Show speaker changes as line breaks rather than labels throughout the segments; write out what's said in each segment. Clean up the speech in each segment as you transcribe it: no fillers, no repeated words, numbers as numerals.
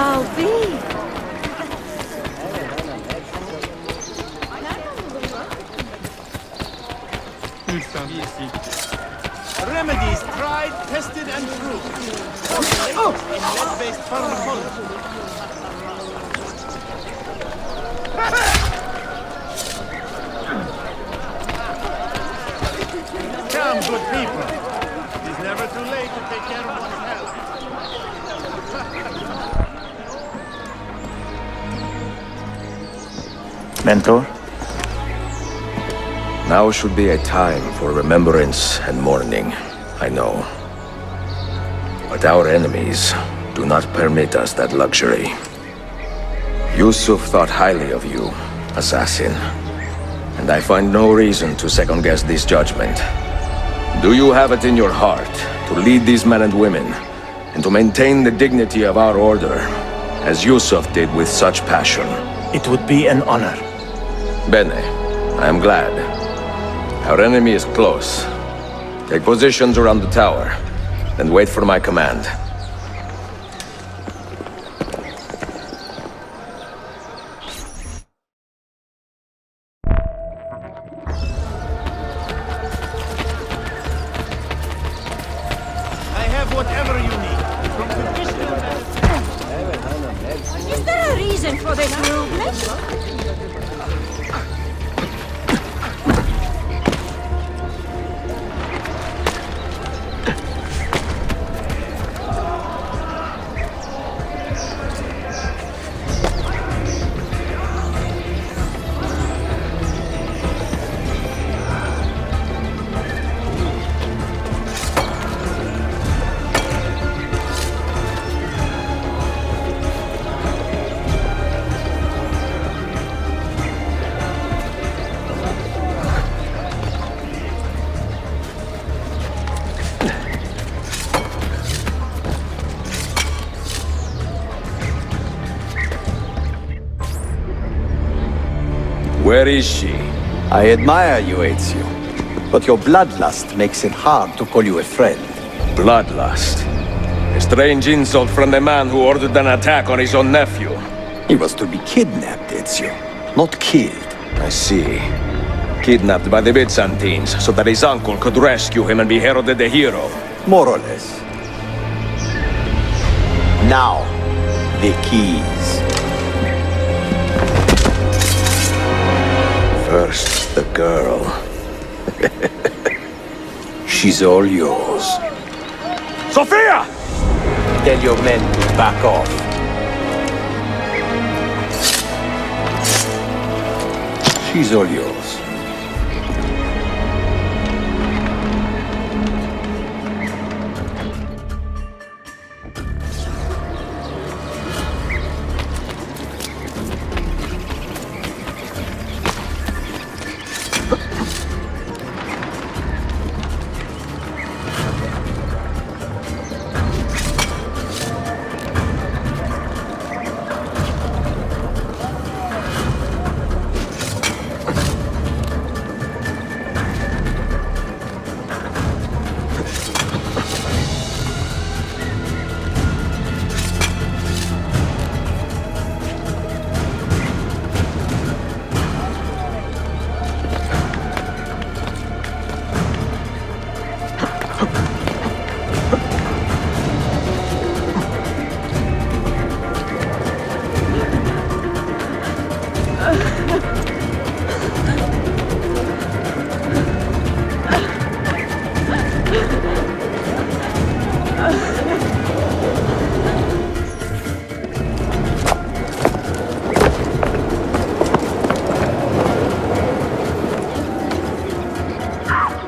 shall be.
Remedies tried, tested, and proved. In lead-based pharmacology. Come, good people. It is never too late to take care of one's health.
Mentor?
Now should be a time for remembrance and mourning, I know. But our enemies do not permit us that luxury. Yusuf thought highly of you, assassin. And I find no reason to second-guess this judgment. Do you have it in your heart to lead these men and women, and to maintain the dignity of our order, as Yusuf did with such passion?
It would be an honor.
Bene, I am glad. Our enemy is close. Take positions around the tower, and wait for my command.
I have whatever you need. From traditional medicine.
Is there a reason for this movement?
Where is she?
I admire you, Ezio. But your bloodlust makes it hard to call you a friend.
Bloodlust. A strange insult from the man who ordered an attack on his own nephew.
He was to be kidnapped, Ezio, not killed.
I see. Kidnapped by the Byzantines so that his uncle could rescue him and be heralded a hero.
More or less. Now, the keys.
First, the girl.
She's all yours.
Sophia!
Tell your men to back off. She's all yours.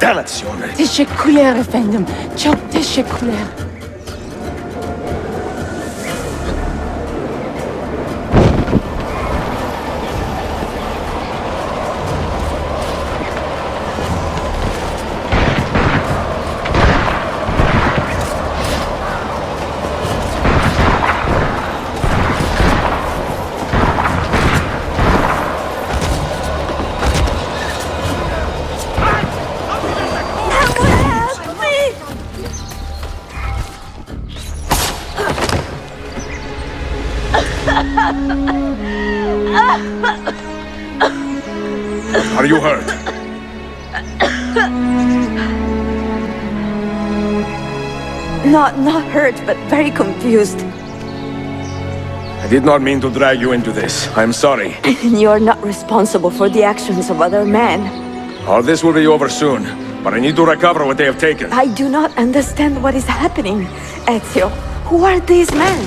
Dannazione!
Teşekkürler efendim. Çok teşekkürler.
Are you hurt?
Not hurt, but very confused.
I did not mean to drag you into this. I'm sorry.
You're not responsible for the actions of other men.
All this will be over soon, but I need to recover what they have taken.
I do not understand what is happening, Ezio. Who are these men?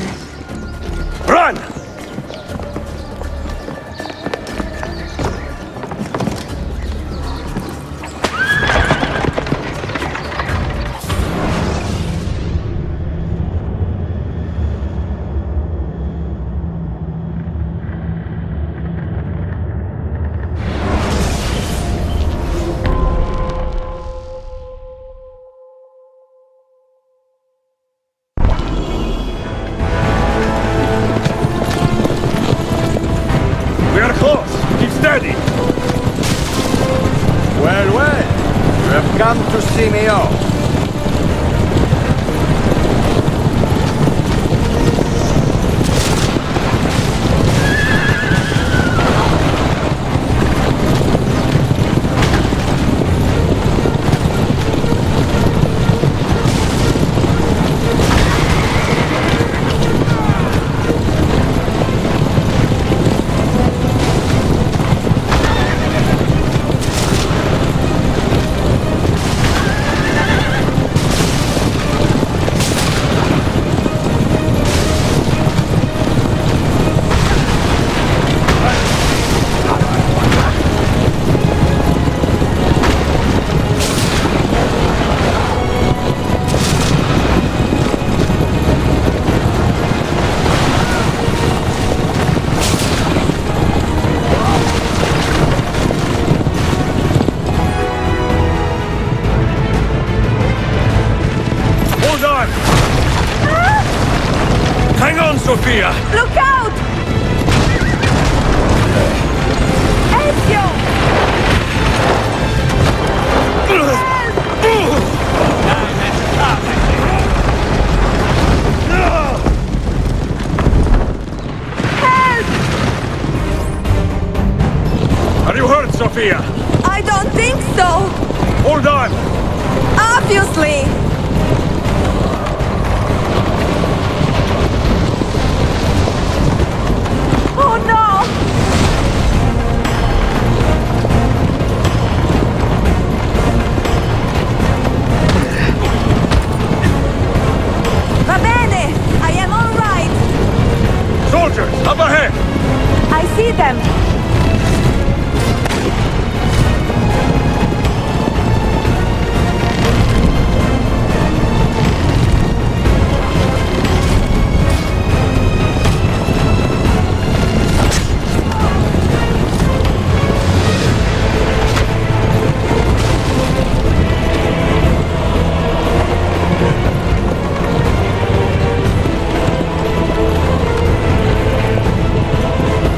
Run! We are close. Keep steady.
Well, well. You have come to see me off.
Hang on, Sophia!
Look out! Ezio!
Are you hurt, Sophia?
I don't think so!
Hold on!
Obviously! Oh no! Va bene! I am all right!
Soldiers, up ahead!
I see them!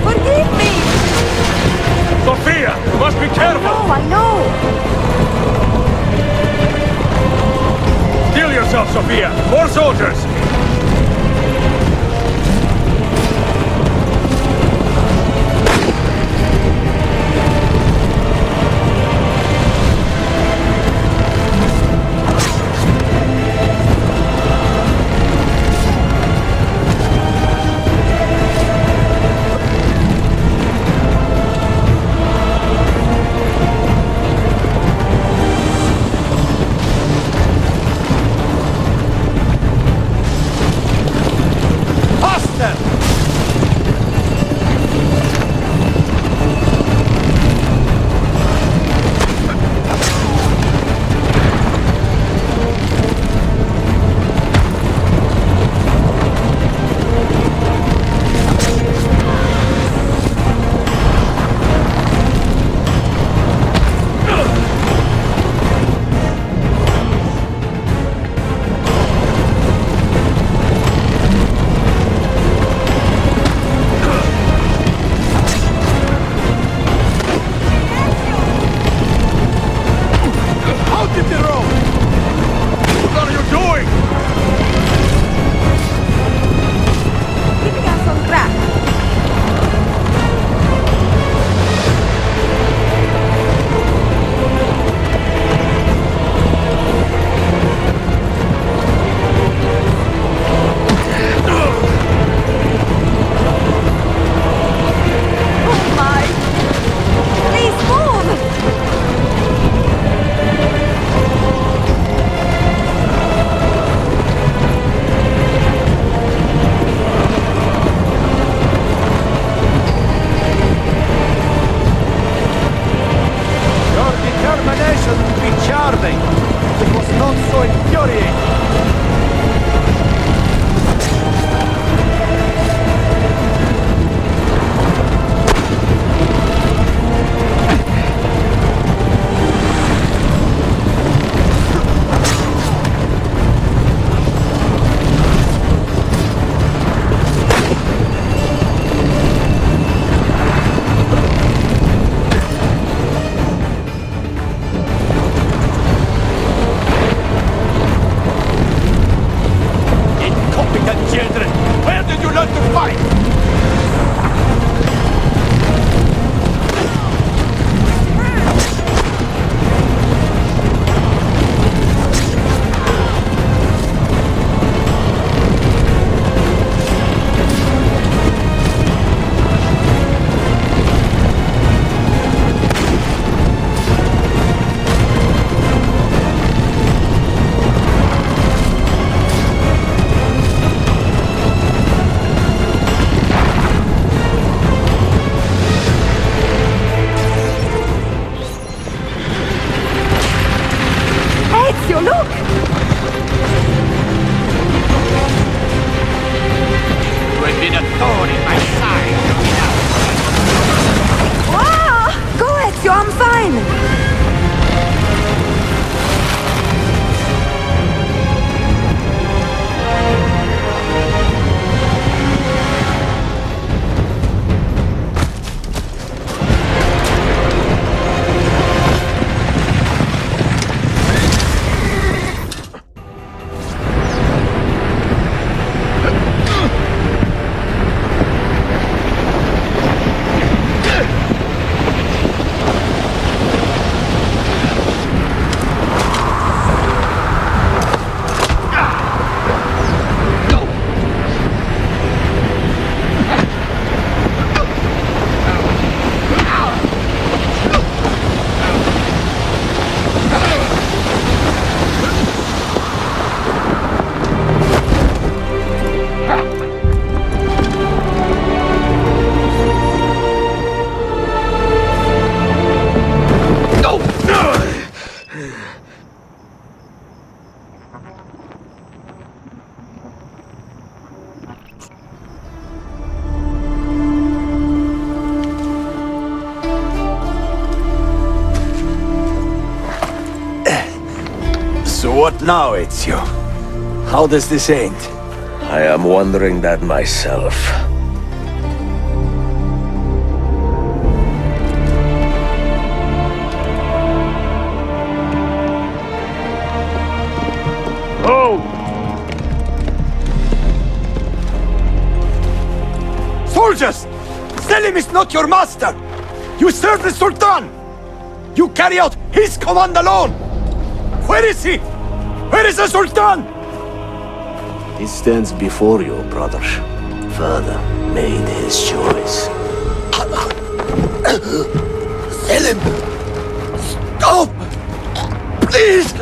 Forgive me!
Sophia, you must be careful!
No, I know!
Steel yourself, Sophia! More soldiers!
children! Where did you learn to fight?
Ezio, look!
You have been a thorn in my side.
Ah! Go, Ezio, I'm fine!
So what now, Ezio? How does this end?
I am wondering that myself.
Soldiers! Selim is not your master! You serve the Sultan! You carry out his command alone! Where is he? Where is the Sultan?
He stands before you, brother. Father made his choice.
Selim! Stop! Please!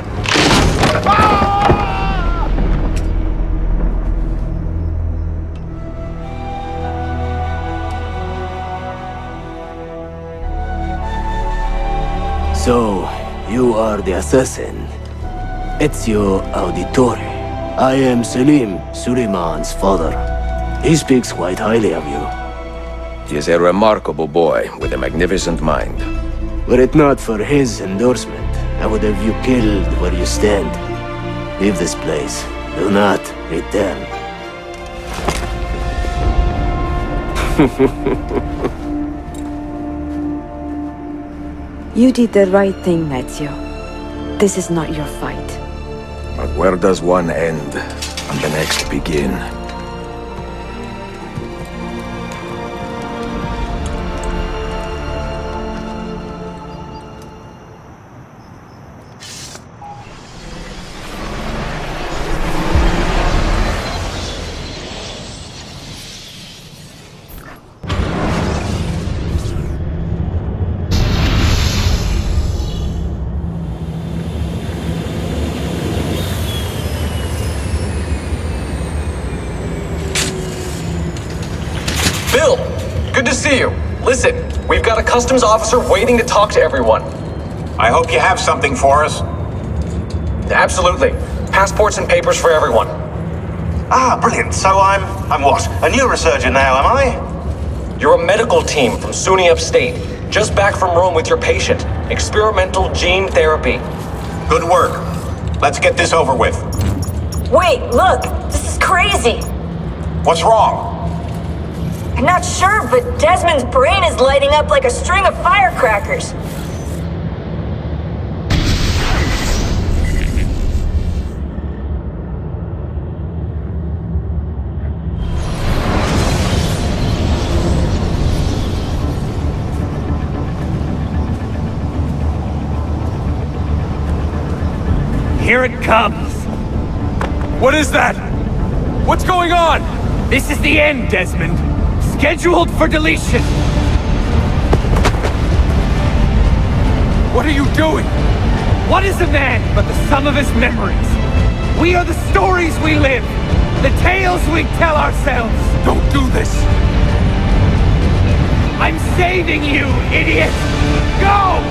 So, you are the assassin. Ezio Auditore. I am Selim, Suleiman's father. He speaks quite highly of you.
He is a remarkable boy with a magnificent mind.
Were it not for his endorsement, I would have you killed where you stand. Leave this place. Do not return.
You did the right thing, Ezio. This is not your fight.
But where does one end and the next begin?
Bill, good to see you. Listen, we've got a customs officer waiting to talk to everyone.
I hope you have something for us.
Absolutely. Passports and papers for everyone.
Ah, brilliant. So I'm what? A neurosurgeon now, am I?
You're a medical team from SUNY Upstate. Just back from Rome with your patient. Experimental gene therapy.
Good work. Let's get this over with.
Wait, look! This is crazy!
What's wrong?
I'm not sure, but Desmond's brain is lighting up like a string of firecrackers.
Here it comes! What is that? What's going on? This is the end, Desmond. Scheduled for deletion. What are you doing? What is a man but the sum of his memories? We are the stories we live, the tales we tell ourselves. Don't do this. I'm saving you, idiot! Go!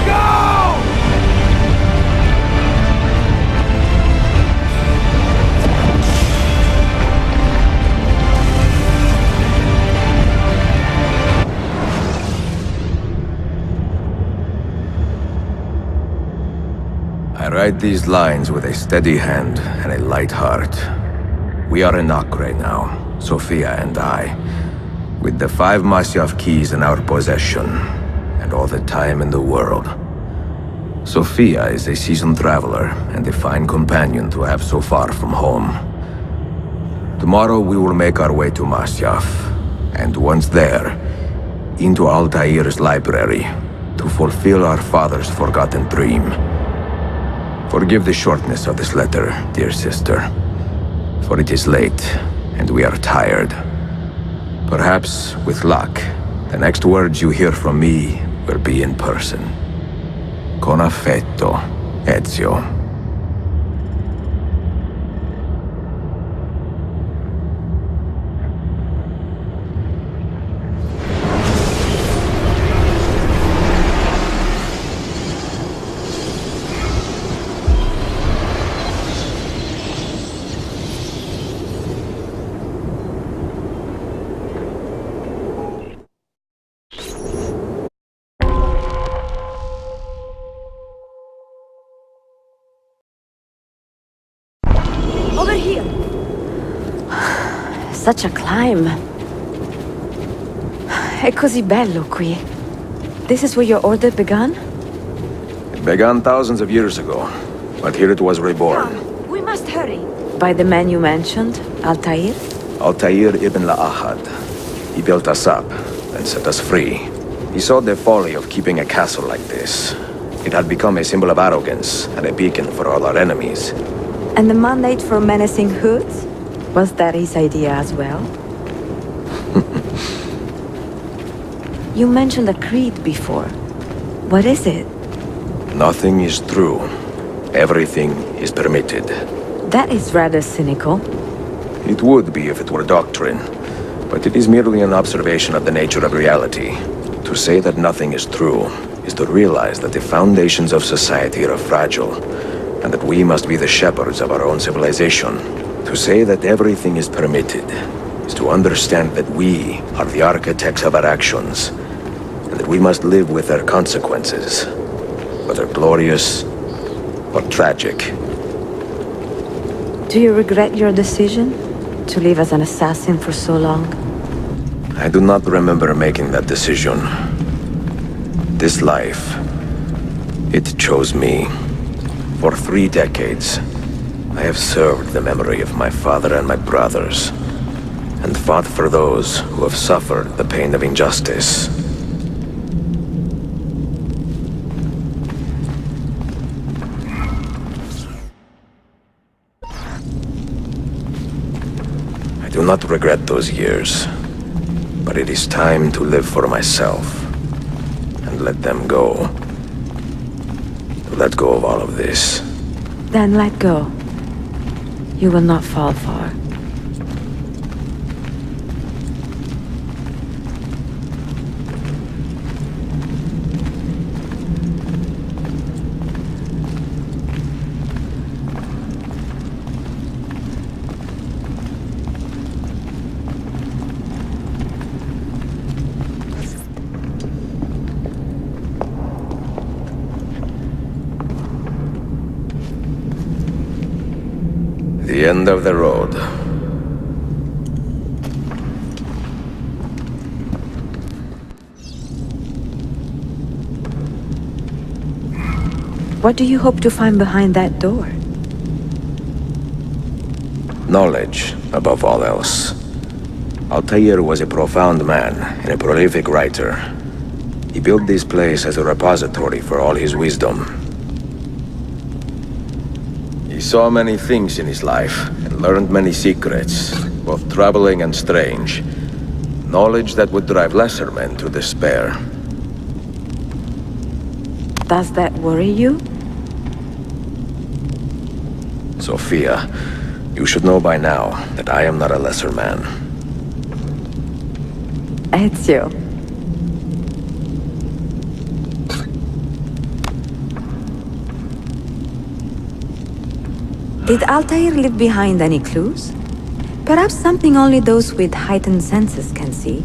Go!
I write these lines with a steady hand and a light heart. We are in Acre now, Sophia and I, with the 5 Masyaf keys in our possession, and all the time in the world. Sophia is a seasoned traveler and a fine companion to have so far from home. Tomorrow we will make our way to Masyaf, and once there, into Altair's library, to fulfill our father's forgotten dream. Forgive the shortness of this letter, dear sister, for it is late, and we are tired. Perhaps, with luck, the next words you hear from me will be in person. Con affetto, Ezio.
Over here. Such a climb. È così bello qui. This is where your order began?
It began thousands of years ago, but here it was reborn.
We must hurry. By the man you mentioned, Altair?
Altair ibn La'ahad. He built us up, and set us free. He saw the folly of keeping a castle like this. It had become a symbol of arrogance, and a beacon for all our enemies.
And the mandate for menacing hoods? Was that his idea as well? You mentioned a creed before. What is it?
Nothing is true. Everything is permitted.
That is rather cynical.
It would be if it were doctrine, but it is merely an observation of the nature of reality. To say that nothing is true is to realize that the foundations of society are fragile, and that we must be the shepherds of our own civilization. To say that everything is permitted is to understand that we are the architects of our actions, and that we must live with their consequences, whether glorious or tragic.
Do you regret your decision to live as an assassin for so long?
I do not remember making that decision. This life, it chose me. For 3 decades, I have served the memory of my father and my brothers, and fought for those who have suffered the pain of injustice. I do not regret those years, but it is time to live for myself, and let them go. Let go of all of this.
Then let go. You will not fall far.
The end of the road.
What do you hope to find behind that door?
Knowledge, above all else. Altair was a profound man and a prolific writer. He built this place as a repository for all his wisdom, saw many things in his life, and learned many secrets, both troubling and strange. Knowledge that would drive lesser men to despair.
Does that worry you?
Sophia, you should know by now that I am not a lesser man.
Ezio. Did Altair leave behind any clues? Perhaps something only those with heightened senses can see.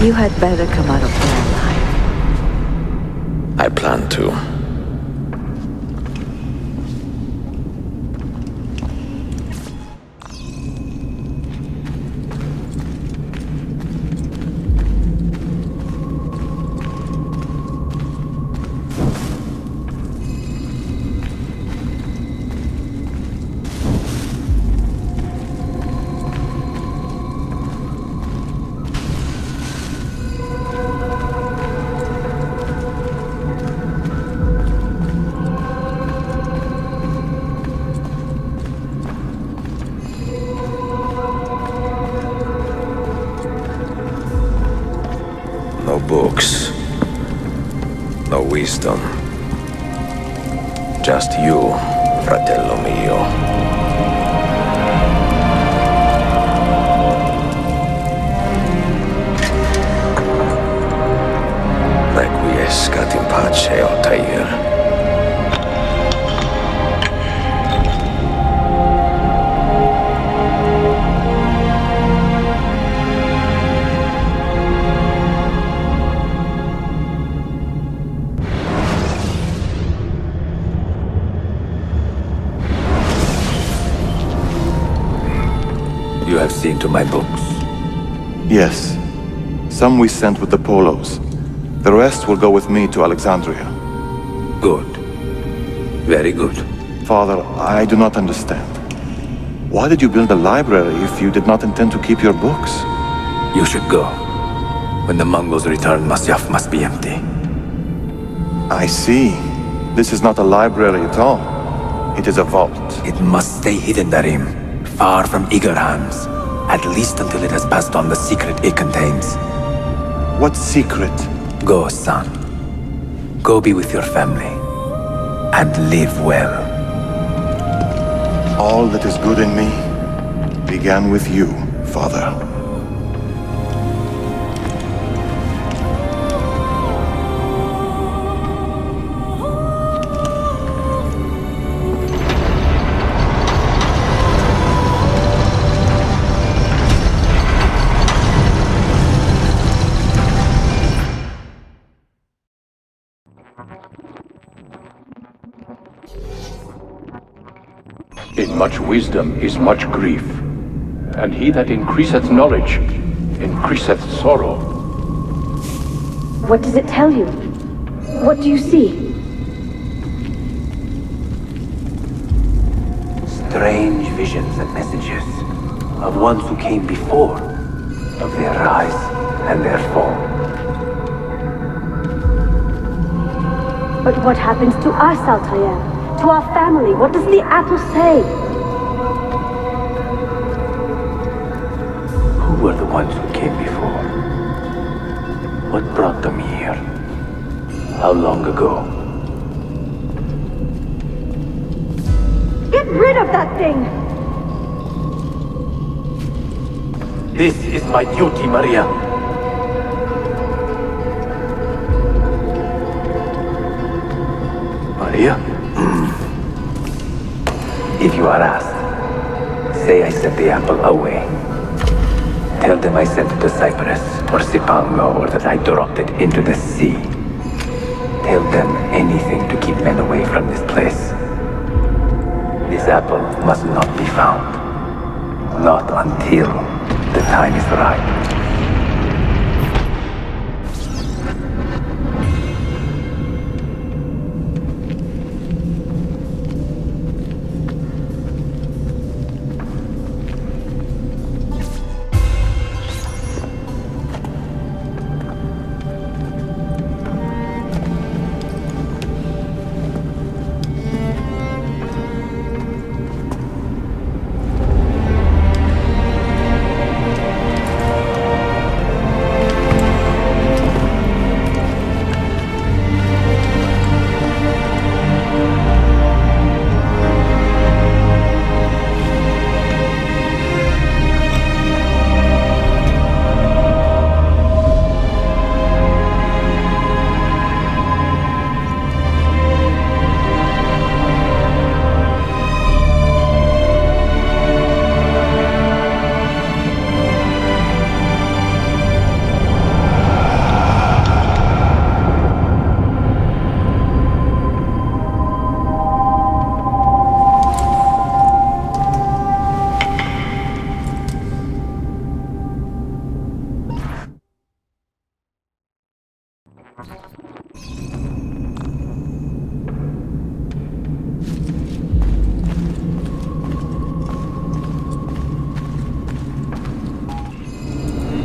You had better come out of there alive.
I plan to. No books. No wisdom. Just you, fratello mio. Requiescat in pace, Altair. You have seen to my books.
Yes. Some we sent with the Polos. The rest will go with me to Alexandria.
Good. Very good.
Father, I do not understand. Why did you build a library if you did not intend to keep your books?
You should go. When the Mongols return, Masyaf must be empty.
I see. This is not a library at all. It is a vault.
It must stay hidden, Darim. Far from eager hands. At least until it has passed on the secret it contains.
What secret?
Go, son. Go be with your family. And live well.
All that is good in me began with you, Father.
In much wisdom is much grief, and he that increaseth knowledge increaseth sorrow.
What does it tell you? What do you see?
Strange visions and messages of ones who came before, of their rise and their fall.
But what happens to us, Altair? To our family? What does the apple say?
Who were the ones who came before? What brought them here? How long ago?
Get rid of that thing!
This is my duty, Maria. Maria? If you are asked, say I sent the apple away. Tell them I sent it to Cyprus or Cipango, or that I dropped it into the sea. Tell them anything to keep men away from this place. This apple must not be found. Not until the time is right.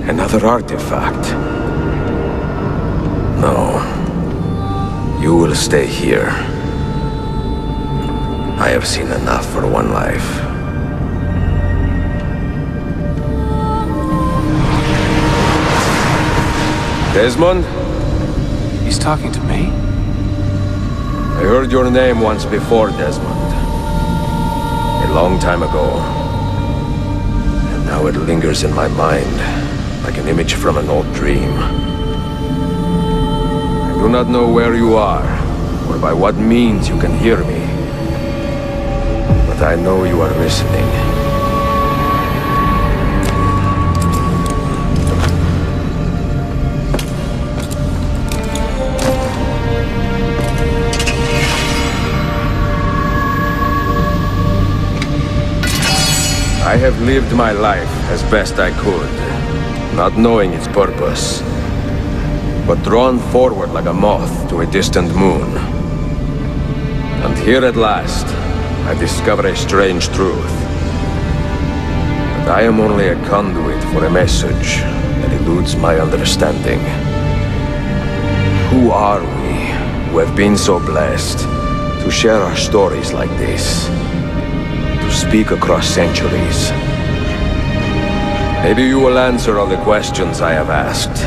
Another artifact. No. You will stay here. I have seen enough for one life. Desmond?
He's talking to me?
I heard your name once before, Desmond. A long time ago. And now it lingers in my mind, like an image from an old dream. I do not know where you are, or by what means you can hear me. But I know you are listening. I have lived my life as best I could, not knowing its purpose, but drawn forward like a moth to a distant moon. And here at last, I discover a strange truth. That I am only a conduit for a message that eludes my understanding. Who are we, who have been so blessed to share our stories like this? To speak across centuries. Maybe you will answer all the questions I have asked.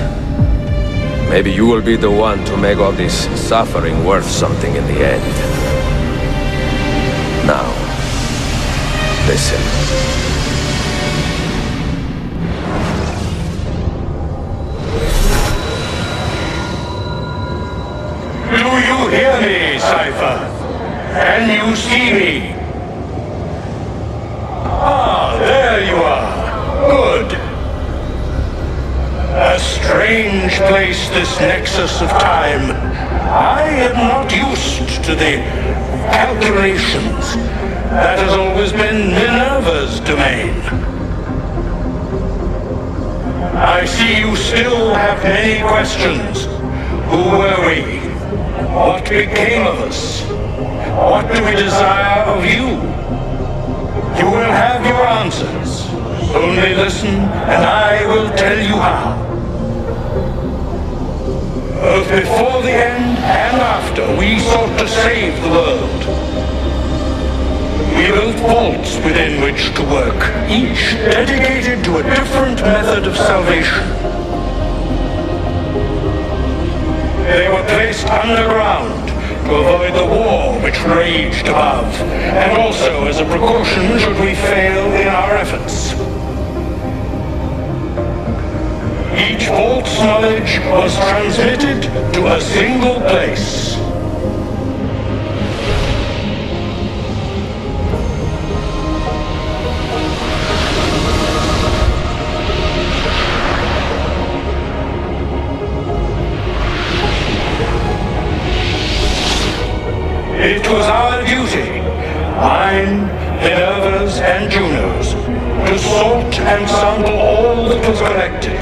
Maybe you will be the one to make all this suffering worth something in the end. Now, listen.
Do you hear me, Cypher? Can you see me? Ah, there you are. Good. A strange place, this nexus of time. I am not used to the calculations. That has always been Minerva's domain. I see you still have many questions. Who were we? What became of us? What do we desire of you? You will have your answers. Only listen, and I will tell you how. Both before the end and after, we sought to save the world. We built vaults within which to work, each dedicated to a different method of salvation. They were placed underground to avoid the war which raged above, and also as a precaution should we fail in our efforts. Each vault's knowledge was transmitted to a single place. It was our duty, mine, Minerva's, and Juno's, to sort and sample all that was collected.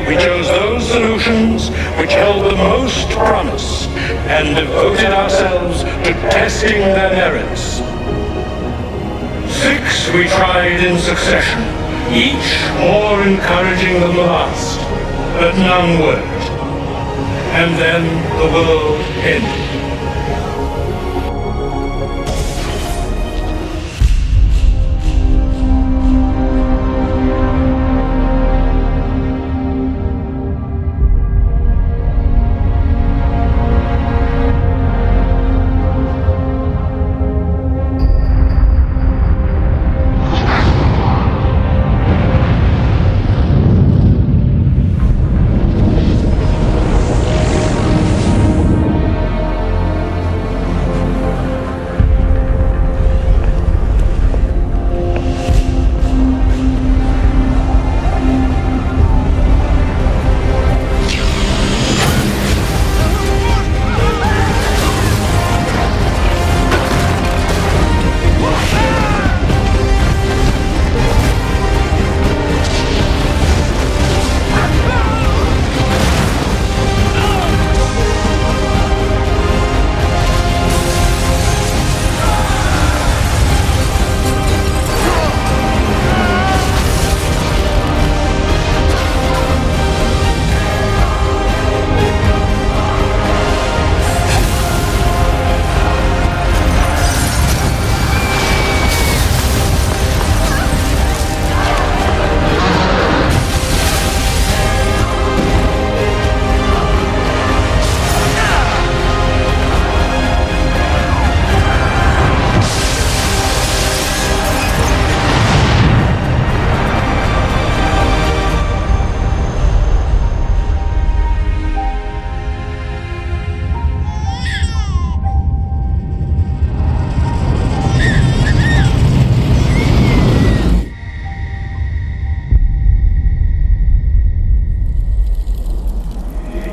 We chose those solutions which held the most promise and devoted ourselves to testing their merits. 6 we tried in succession, each more encouraging than the last, but none worked. And then the world ended.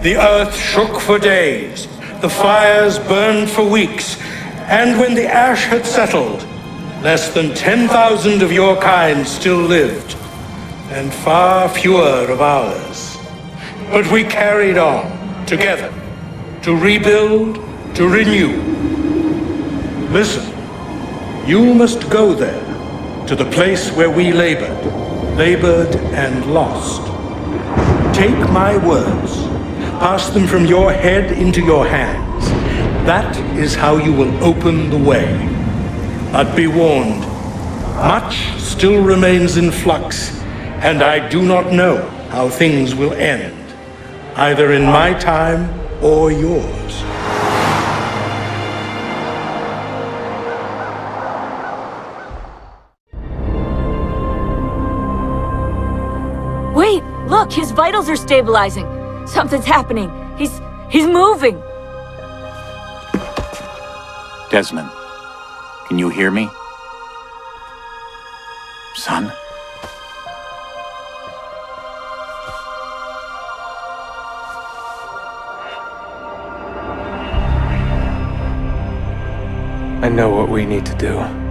The earth shook for days, the fires burned for weeks, and when the ash had settled, less than 10,000 of your kind still lived, and far fewer of ours. But we carried on, together, to rebuild, to renew. Listen, you must go there, to the place where we labored and lost. Take my words. Pass them from your head into your hands. That is how you will open the way. But be warned, much still remains in flux, and I do not know how things will end, either in my time or yours.
Wait, look, his vitals are stabilizing. Something's happening. He's moving.
Desmond, can you hear me? Son?
I know what we need to do.